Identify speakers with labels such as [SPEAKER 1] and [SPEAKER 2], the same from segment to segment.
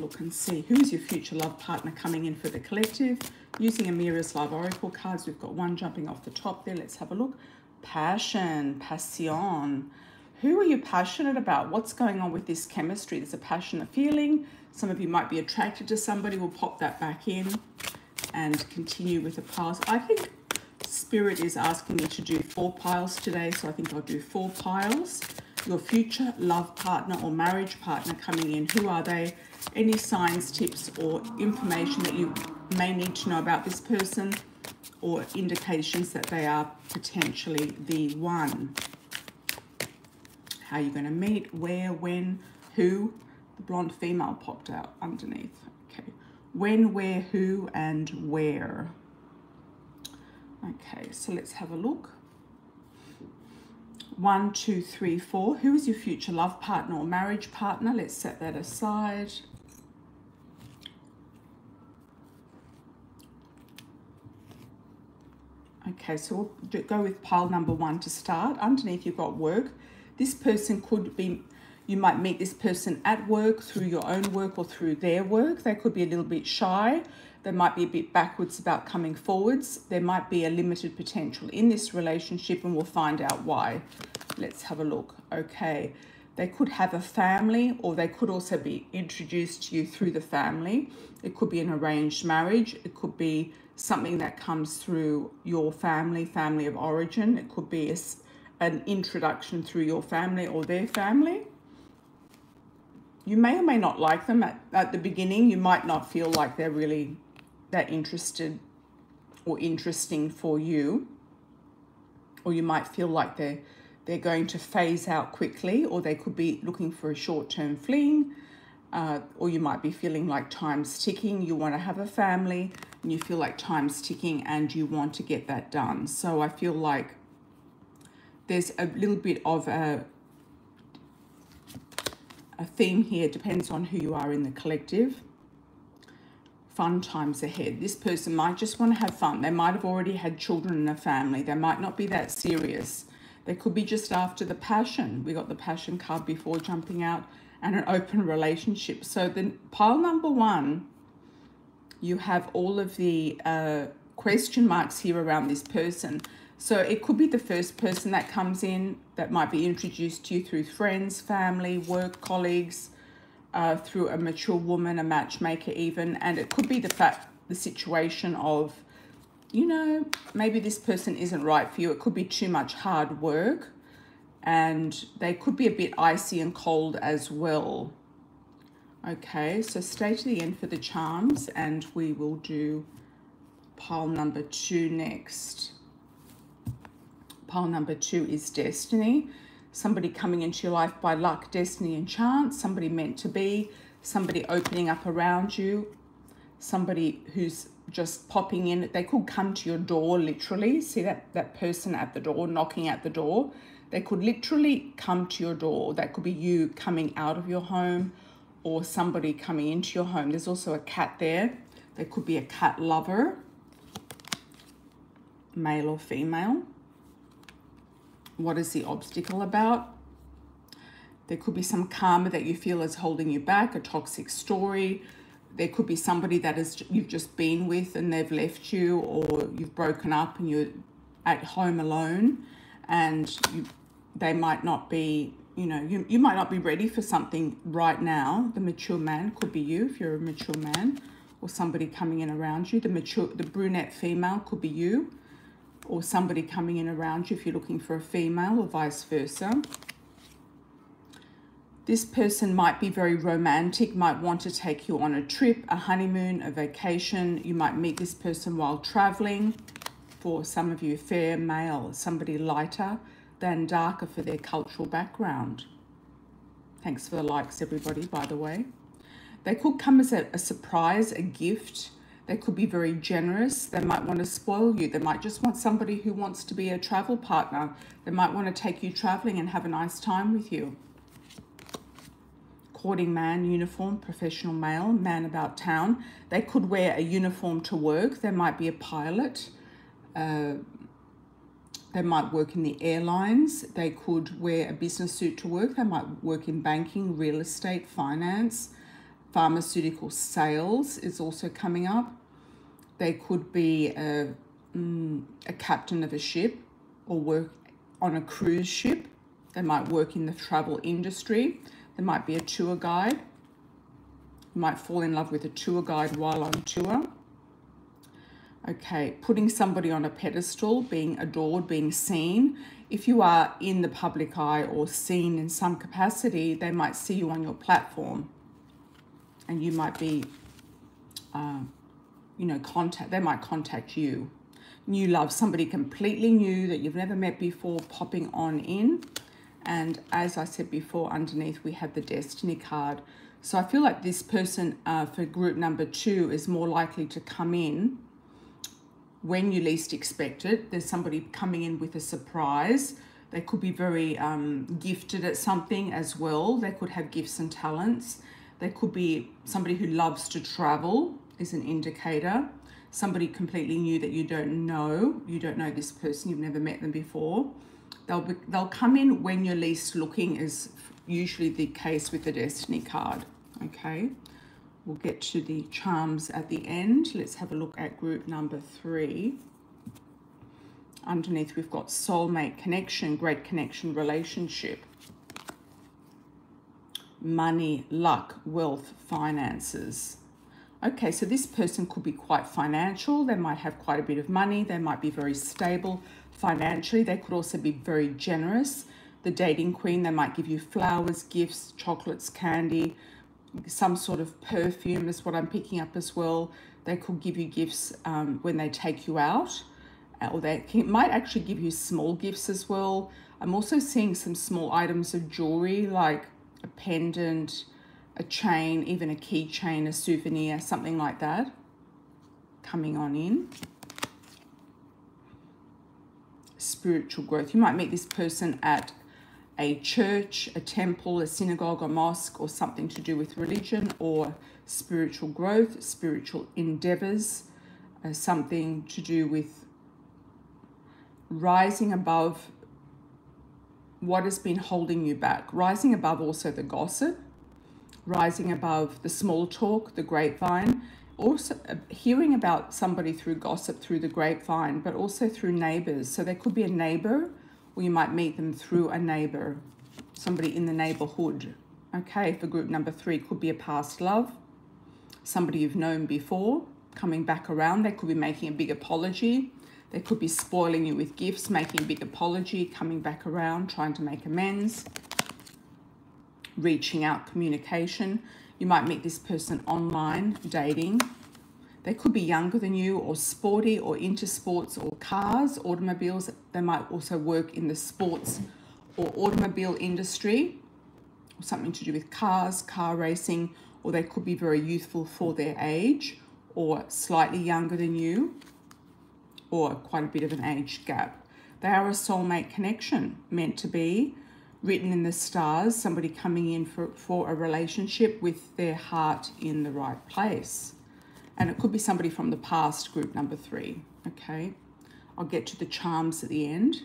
[SPEAKER 1] Look and see who is your future love partner coming in for the collective. Using Amira's Love Oracle cards, we've got one jumping off the top there. Let's have a look. Passion, passion. Who are you passionate about? What's going on with this chemistry? There's a passionate feeling. Some of you might be attracted to somebody. We'll pop that back in and continue with the piles. I think Spirit is asking me to do 4 piles today, so I think I'll do 4 piles. Your future love partner or marriage partner coming in. Who are they? Any signs, tips, or information that you may need to know about this person, or indications that they are potentially the one. How are you going to meet? Where? When? Who? The blonde female popped out underneath. Okay. When, where, who, and where. Okay, so let's have a look. 1, 2, 3, 4. Who is your future love partner or marriage partner? Let's set that aside. Okay, so we'll go with pile number 1 to start. Underneath you've got work. This person could be, you might meet this person at work, through your own work or through their work. They could be a little bit shy. They might be a bit backwards about coming forwards. There might be a limited potential in this relationship, and we'll find out why. Let's have a look. Okay, they could have a family, or they could also be introduced to you through the family. It could be an arranged marriage. It could be something that comes through your family, family of origin. It could be an introduction through your family or their family. You may or may not like them at the beginning. You might not feel like they're really that interested or interesting for you, or you might feel like they're going to phase out quickly, or they could be looking for a short-term fling, or you might be feeling like time's ticking. You want to have a family and you feel like time's ticking and you want to get that done. So I feel like there's a little bit of a theme here. Depends on who you are in the collective. Fun times ahead. This person might just want to have fun. They might have already had children and a family. They might not be that serious. They could be just after the passion. We got the passion card before jumping out, and an open relationship. So then pile number 1, you have all of the question marks here around this person. So it could be the first person that comes in that might be introduced to you through friends, family, work, colleagues, through a mature woman, a matchmaker even. And it could be the situation of, you know, maybe this person isn't right for you. It could be too much hard work, and they could be a bit icy and cold as well. Okay, so stay to the end for the charms, and we will do pile number 2 next. Pile number 2 is destiny. Somebody coming into your life by luck, destiny, and chance. Somebody meant to be. Somebody opening up around you. Somebody who's just popping in. They could come to your door, literally. See that person at the door, knocking at the door. They could literally come to your door. That could be you coming out of your home, or somebody coming into your home. There's also a cat there. There could be a cat lover, male or female. What is the obstacle about? There could be some karma that you feel is holding you back, a toxic story. There could be somebody that you've just been with and they've left you, or you've broken up and you're at home alone, and they might not be, you know, you might not be ready for something right now. The mature man could be you if you're a mature man, or somebody coming in around you. The brunette female could be you, or somebody coming in around you if you're looking for a female, or vice versa. This person might be very romantic, might want to take you on a trip, a honeymoon, a vacation. You might meet this person while traveling. For some of you, fair male, somebody lighter than darker for their cultural background. Thanks for the likes, everybody, by the way. They could come as a surprise, a gift. They could be very generous. They might want to spoil you. They might just want somebody who wants to be a travel partner. They might want to take you traveling and have a nice time with you. Courting man, uniform, professional male, man about town. They could wear a uniform to work. They might be a pilot. They might work in the airlines. They could wear a business suit to work. They might work in banking, real estate, finance. pharmaceutical sales is also coming up. They could be a captain of a ship or work on a cruise ship. They might work in the travel industry. They might be a tour guide. You might fall in love with a tour guide while on tour. Okay, putting somebody on a pedestal, being adored, being seen. If you are in the public eye or seen in some capacity, they might see you on your platform. And you might be, you know, they might contact you. New love, somebody completely new that you've never met before popping on in. And as I said before, underneath we have the Destiny card. So I feel like this person for group number 2 is more likely to come in when you least expect it. There's somebody coming in with a surprise. They could be very gifted at something as well. They could have gifts and talents. They could be somebody who loves to travel is an indicator. Somebody completely new that you don't know. You don't know this person. You've never met them before. They'll come in when you're least looking is usually the case with the Destiny card. Okay. We'll get to the charms at the end. Let's have a look at group number 3. Underneath, we've got soulmate connection, great connection, relationship, money, luck, wealth, finances. Okay, so this person could be quite financial. They might have quite a bit of money. They might be very stable financially. They could also be very generous. The dating queen, they might give you flowers, gifts, chocolates, candy, some sort of perfume is what I'm picking up as well. They could give you gifts when they take you out, or they might actually give you small gifts as well. I'm also seeing some small items of jewelry like a pendant, a chain, even a keychain, a souvenir, something like that coming on in. Spiritual growth. You might meet this person at a church, a temple, a synagogue, a mosque, or something to do with religion or spiritual growth, spiritual endeavors, something to do with rising above what has been holding you back, rising above also the gossip, rising above the small talk, the grapevine, also hearing about somebody through gossip, through the grapevine, but also through neighbors. So there could be a neighbor, or you might meet them through a neighbor, somebody in the neighborhood. Okay, for group number 3, could be a past love, somebody you've known before, coming back around. They could be making a big apology. They could be spoiling you with gifts, making a big apology, coming back around, trying to make amends, reaching out, communication. You might meet this person online, dating. They could be younger than you, or sporty, or into sports or cars, automobiles. They might also work in the sports or automobile industry, or something to do with cars, car racing, or they could be very youthful for their age, or slightly younger than you, or quite a bit of an age gap. They are a soulmate connection, meant to be, written in the stars, somebody coming in for a relationship with their heart in the right place. And it could be somebody from the past, group number 3, okay? I'll get to the charms at the end.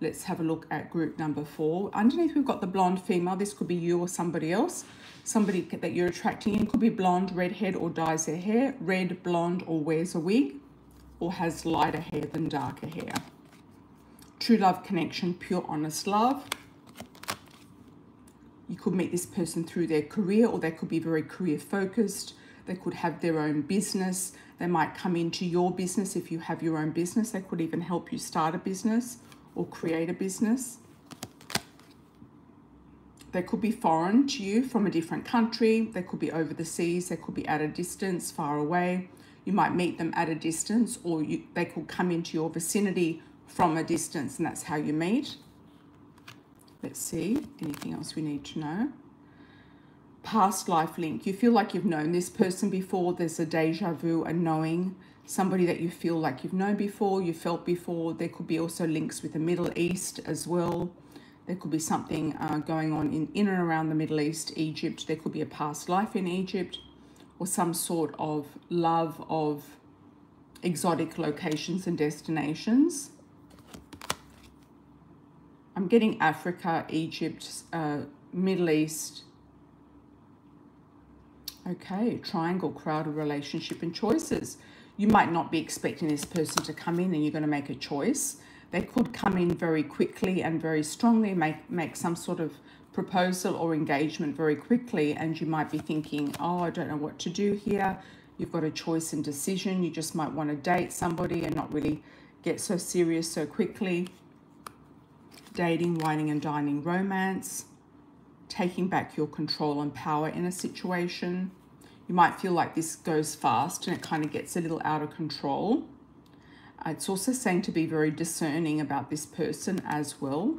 [SPEAKER 1] Let's have a look at group number 4. Underneath, we've got the blonde female. This could be you or somebody else. Somebody that you're attracting in could be blonde, redhead, or dyes their hair, red, blonde, or wears a wig, or has lighter hair than darker hair. True love connection, pure, honest love. You could meet this person through their career, or they could be very career focused. They could have their own business. They might come into your business if you have your own business. They could even help you start a business or create a business. They could be foreign to you, from a different country. They could be over the seas. They could be at a distance, far away. You might meet them at a distance, or they could come into your vicinity from a distance, and that's how you meet. Let's see, anything else we need to know? Past life link. You feel like you've known this person before. There's a deja vu, a knowing, somebody that you feel like you've known before, you felt before. There could be also links with the Middle East as well. There could be something going on in and around the Middle East, Egypt. There could be a past life in Egypt, or some sort of love of exotic locations and destinations. I'm getting Africa, Egypt, Middle East, Okay, triangle, crowded relationship and choices. You might not be expecting this person to come in and you're going to make a choice. They could come in very quickly and very strongly, make some sort of proposal or engagement very quickly, and you might be thinking, oh, I don't know what to do here. You've got a choice and decision. You just might want to date somebody and not really get so serious so quickly. Dating, whining and dining, romance. Taking back your control and power in a situation. You might feel like this goes fast and it kind of gets a little out of control. It's also saying to be very discerning about this person as well,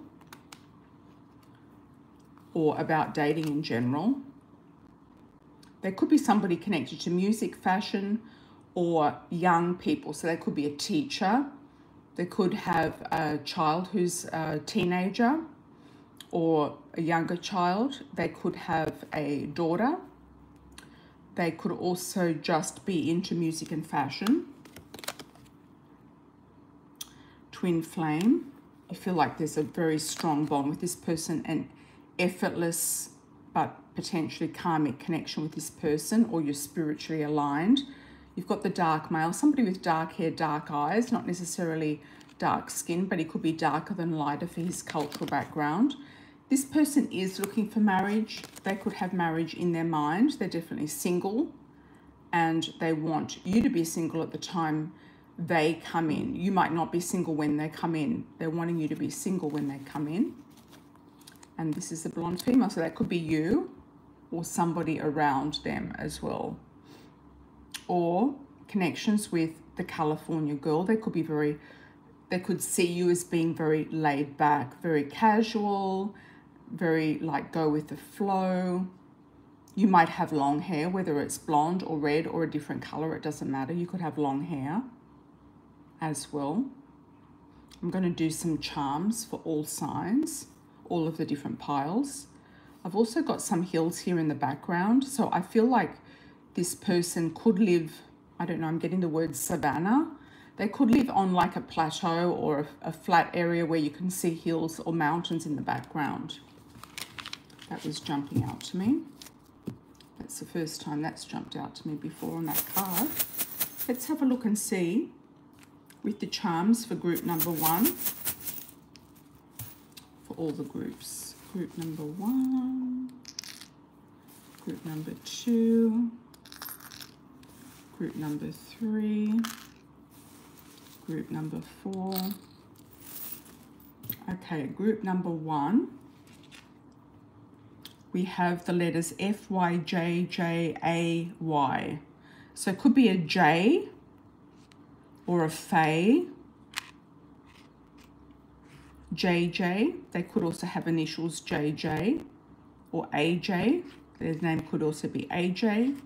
[SPEAKER 1] or about dating in general. There could be somebody connected to music, fashion, or young people. So they could be a teacher. They could have a child who's a teenager or a younger child. They could have a daughter. They could also just be into music and fashion. Twin flame. You feel like there's a very strong bond with this person, and effortless but potentially karmic connection with this person, or you're spiritually aligned. You've got the dark male, somebody with dark hair, dark eyes, not necessarily dark skin, but he could be darker than lighter for his cultural background. This person is looking for marriage. They could have marriage in their mind. They're definitely single, and they want you to be single at the time they come in. You might not be single when they come in. They're wanting you to be single when they come in. And this is the blonde female, so that could be you or somebody around them as well. Or connections with the California girl. They could see you as being very laid back, very casual, very like go with the flow. You might have long hair, whether it's blonde or red or a different color, it doesn't matter. You could have long hair as well. I'm going to do some charms for all signs, all of the different piles. I've also got some hills here in the background. So I feel like this person could live, I don't know, I'm getting the word savanna. They could live on like a plateau or a flat area where you can see hills or mountains in the background. That was jumping out to me. That's the first time that's jumped out to me before on that card. Let's have a look and see with the charms for group number 1. For all the groups. Group number 1. Group number 2. Group number 3. Group number 4. Okay, group number 1. We have the letters F, Y, J, J, A, Y. So it could be a J or a Faye, JJ. They could also have initials JJ or AJ. Their name could also be AJ.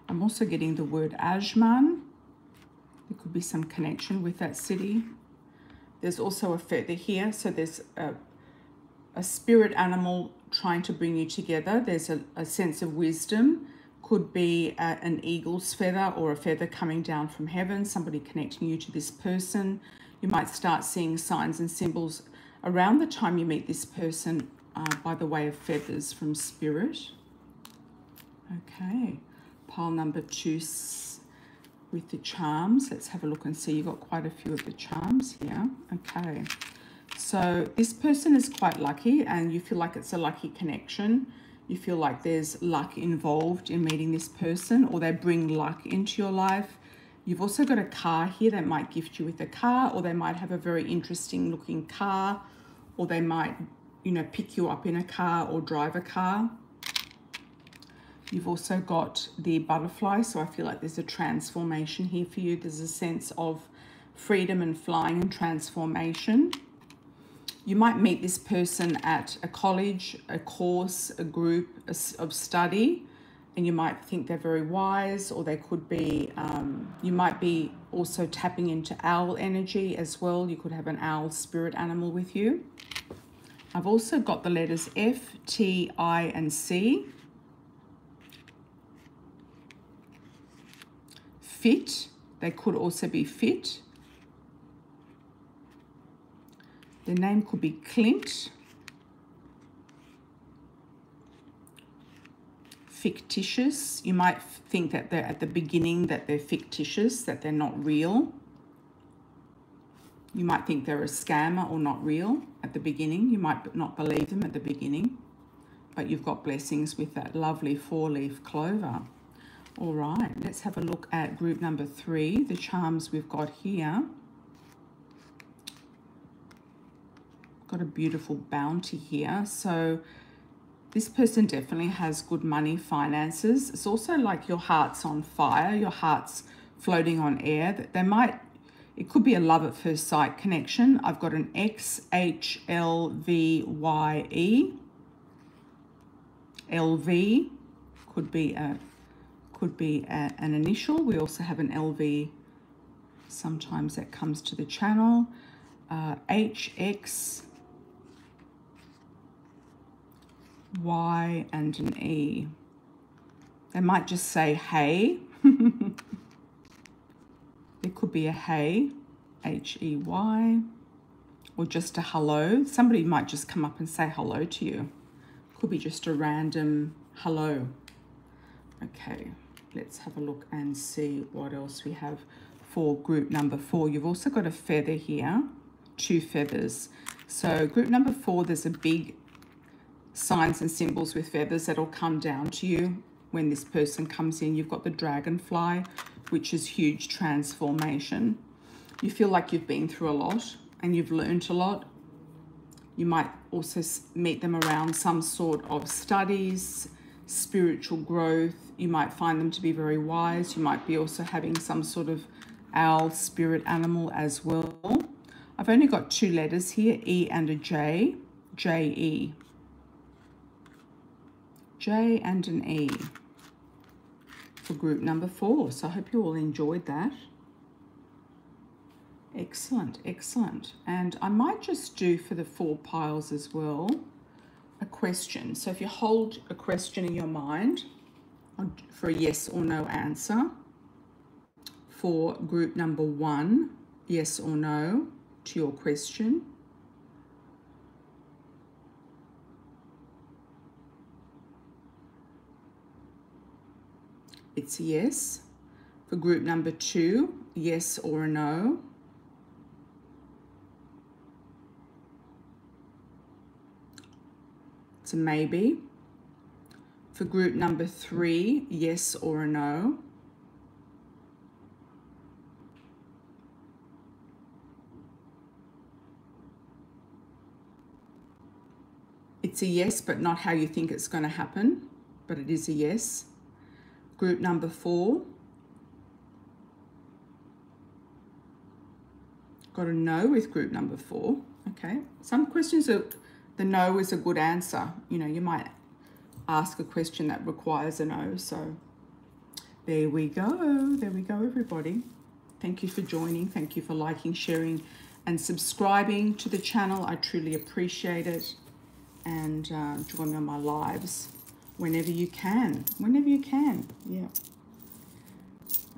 [SPEAKER 1] I'm also getting the word Ajman. There could be some connection with that city. There's also a feather here. So there's a spirit animal trying to bring you together. There's a sense of wisdom. Could be an eagle's feather or a feather coming down from heaven, somebody connecting you to this person. You might start seeing signs and symbols around the time you meet this person by the way of feathers from spirit. Okay, pile number 2 with the charms. Let's have a look and see. You've got quite a few of the charms here. Okay, so this person is quite lucky and you feel like it's a lucky connection. You feel like there's luck involved in meeting this person, or they bring luck into your life. You've also got a car here. They might gift you with a car, or they might have a very interesting looking car, or they might, you know, pick you up in a car or drive a car. You've also got the butterfly, so I feel like there's a transformation here for you. There's a sense of freedom and flying and transformation. You might meet this person at a college, a course, a group of study, and you might think they're very wise, or they could be, you might be also tapping into owl energy as well. You could have an owl spirit animal with you. I've also got the letters F, T, I, and C. Fit, they could also be fit. Their name could be Clint. fictitious. You might think that they're at the beginning that they're fictitious, that they're not real. You might think they're a scammer or not real at the beginning. You might not believe them at the beginning, but you've got blessings with that lovely 4-leaf clover. All right, let's have a look at group number 3, the charms we've got here. Got a beautiful bounty here. So this person definitely has good money, finances. It's also like your heart's on fire, your heart's floating on air. They might, it could be a love at first sight connection. I've got an XHLVYE. LV could be an initial. We also have an LV sometimes that comes to the channel. HX, Y and an E. They might just say hey. There could be a hey, H-E-Y, or just a hello. Somebody might just come up and say hello to you. Could be just a random hello. Okay, let's have a look and see what else we have for group number 4. You've also got a feather here, 2 feathers. So group number 4, there's a big signs and symbols with feathers that'll come down to you when this person comes in. You've got the dragonfly, which is huge transformation. You feel like you've been through a lot and you've learned a lot. You might also meet them around some sort of studies, spiritual growth. You might find them to be very wise. You might be also having some sort of owl spirit animal as well. I've only got 2 letters here, E and a J, J-E. J and an E for group number 4. So I hope you all enjoyed that. Excellent, excellent. And I might just do for the 4 piles as well a question. So if you hold a question in your mind for a yes or no answer, for group number 1, yes or no to your question. It's a yes. For group number 2, yes or a no. It's a maybe. For group number 3, yes or a no. It's a yes, but not how you think it's going to happen, but it is a yes. Group number 4, got a no with group number 4. Okay, some questions are, the no is a good answer. You know, you might ask a question that requires a no. So there we go. There we go, everybody. Thank you for joining. Thank you for liking, sharing, and subscribing to the channel. I truly appreciate it. And join me on my lives whenever you can. Whenever you can. Yeah.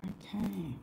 [SPEAKER 1] Okay.